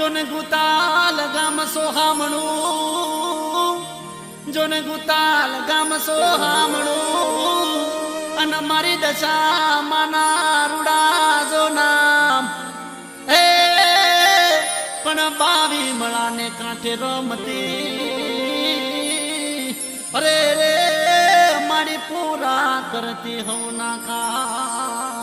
જોને ગુતાલ ગામ સોહામણું, જોને ગુતાલ ગામ સોહામણું, અને મારી દશા માના રૂડા જો નામ હે પણ બાવી મળાને કાંઠે રમતી, અરે રે મારી પૂરા કરતી હવ ના કા